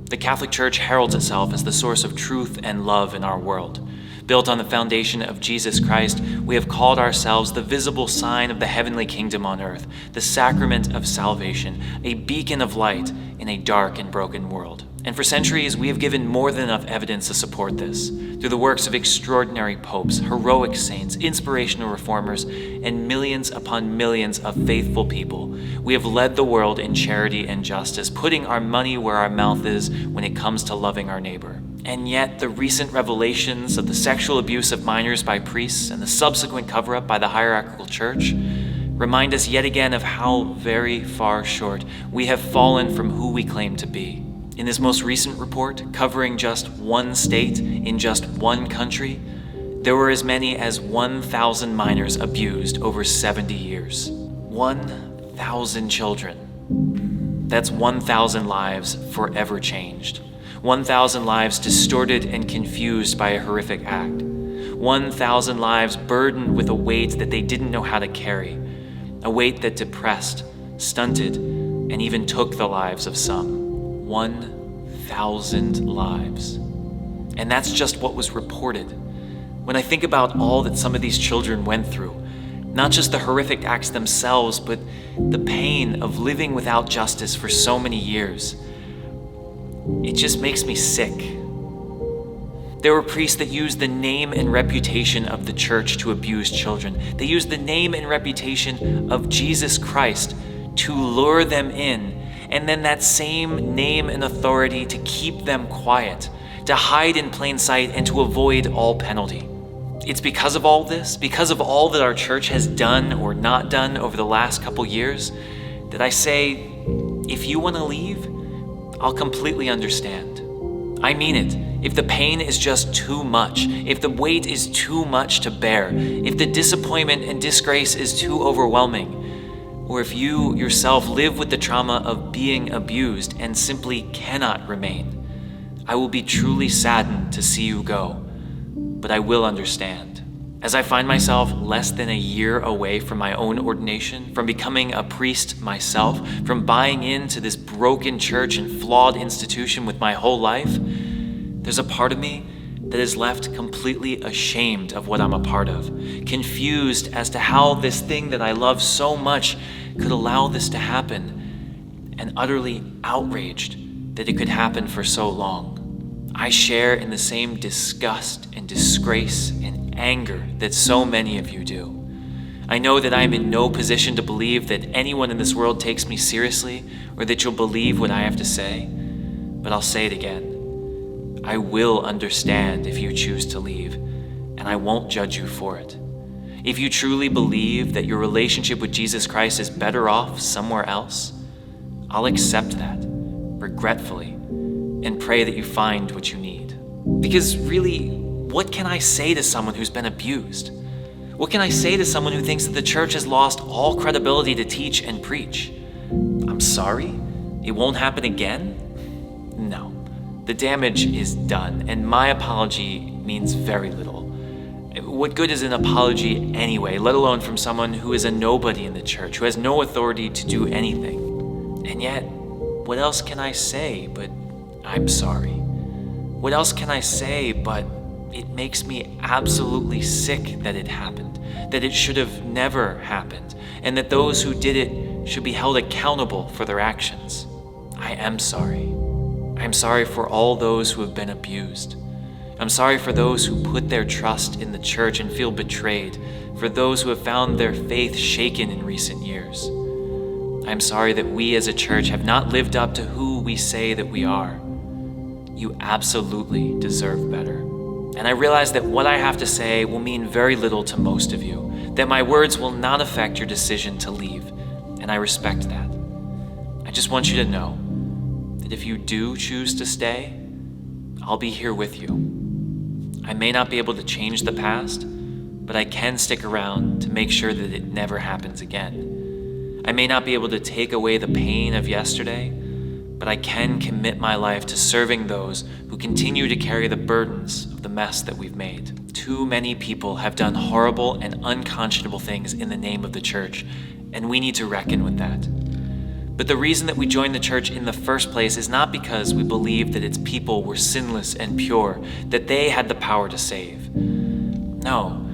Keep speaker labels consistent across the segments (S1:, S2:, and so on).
S1: The Catholic Church heralds itself as the source of truth and love in our world. Built on the foundation of Jesus Christ, we have called ourselves the visible sign of the heavenly kingdom on earth, the sacrament of salvation, a beacon of light in a dark and broken world. And for centuries, we have given more than enough evidence to support this. Through the works of extraordinary popes, heroic saints, inspirational reformers, and millions upon millions of faithful people, we have led the world in charity and justice, putting our money where our mouth is when it comes to loving our neighbor. And yet, the recent revelations of the sexual abuse of minors by priests and the subsequent cover-up by the hierarchical church remind us yet again of how very far short we have fallen from who we claim to be. In this most recent report, covering just one state in just one country, there were as many as 1,000 minors abused over 70 years. 1,000 children. That's 1,000 lives forever changed. 1,000 lives distorted and confused by a horrific act. 1,000 lives burdened with a weight that they didn't know how to carry. A weight that depressed, stunted, and even took the lives of some. 1,000 lives. And that's just what was reported. When I think about all that some of these children went through, not just the horrific acts themselves, but the pain of living without justice for so many years, it just makes me sick. There were priests that used the name and reputation of the church to abuse children. They used the name and reputation of Jesus Christ to lure them in, and then that same name and authority to keep them quiet, to hide in plain sight, and to avoid all penalty. It's because of all this, because of all that our church has done or not done over the last couple years, that I say, if you want to leave, I'll completely understand. I mean it. If the pain is just too much, if the weight is too much to bear, if the disappointment and disgrace is too overwhelming, or if you yourself live with the trauma of being abused and simply cannot remain, I will be truly saddened to see you go, but I will understand. As I find myself less than a year away from my own ordination, from becoming a priest myself, from buying into this broken church and flawed institution with my whole life, there's a part of me that is left completely ashamed of what I'm a part of, confused as to how this thing that I love so much could allow this to happen, and utterly outraged that it could happen for so long. I share in the same disgust and disgrace and anger that so many of you do. I know that I am in no position to believe that anyone in this world takes me seriously or that you'll believe what I have to say, but I'll say it again. I will understand if you choose to leave, and I won't judge you for it. If you truly believe that your relationship with Jesus Christ is better off somewhere else, I'll accept that, regretfully, and pray that you find what you need. Because really, what can I say to someone who's been abused? What can I say to someone who thinks that the church has lost all credibility to teach and preach? I'm sorry? It won't happen again? No. The damage is done, and my apology means very little. What good is an apology anyway, let alone from someone who is a nobody in the church, who has no authority to do anything? And yet, what else can I say but I'm sorry? What else can I say but it makes me absolutely sick that it happened, that it should have never happened, and that those who did it should be held accountable for their actions? I am sorry. I'm sorry for all those who have been abused. I'm sorry for those who put their trust in the church and feel betrayed, for those who have found their faith shaken in recent years. I'm sorry that we as a church have not lived up to who we say that we are. You absolutely deserve better. And I realize that what I have to say will mean very little to most of you, that my words will not affect your decision to leave, and I respect that. I just want you to know that if you do choose to stay, I'll be here with you. I may not be able to change the past, but I can stick around to make sure that it never happens again. I may not be able to take away the pain of yesterday, but I can commit my life to serving those who continue to carry the burdens of the mess that we've made. Too many people have done horrible and unconscionable things in the name of the church, and we need to reckon with that. But the reason that we joined the church in the first place is not because we believed that its people were sinless and pure, that they had the power to save. No,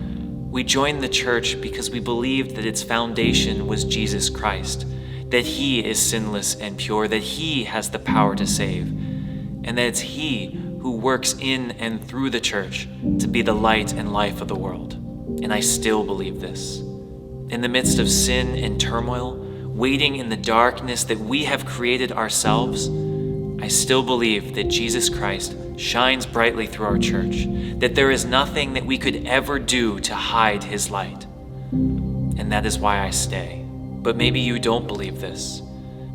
S1: we joined the church because we believed that its foundation was Jesus Christ, that He is sinless and pure, that He has the power to save, and that it's He who works in and through the church to be the light and life of the world. And I still believe this. In the midst of sin and turmoil, waiting in the darkness that we have created ourselves, I still believe that Jesus Christ shines brightly through our church, that there is nothing that we could ever do to hide His light. And that is why I stay. But maybe you don't believe this.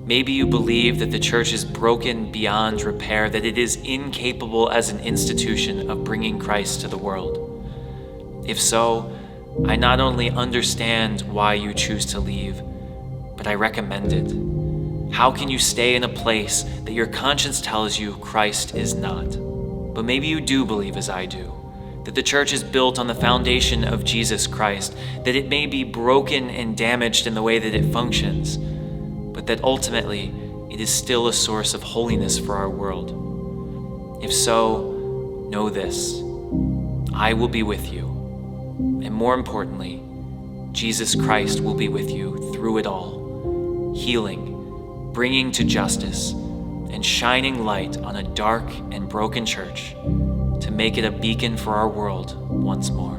S1: Maybe you believe that the church is broken beyond repair, that it is incapable as an institution of bringing Christ to the world. If so, I not only understand why you choose to leave, but I recommend it. How can you stay in a place that your conscience tells you Christ is not? But maybe you do believe as I do, that the church is built on the foundation of Jesus Christ, that it may be broken and damaged in the way that it functions, but that ultimately it is still a source of holiness for our world. If so, know this: I will be with you, and more importantly, Jesus Christ will be with you through it all, healing, bringing to justice, and shining light on a dark and broken church to make it a beacon for our world once more.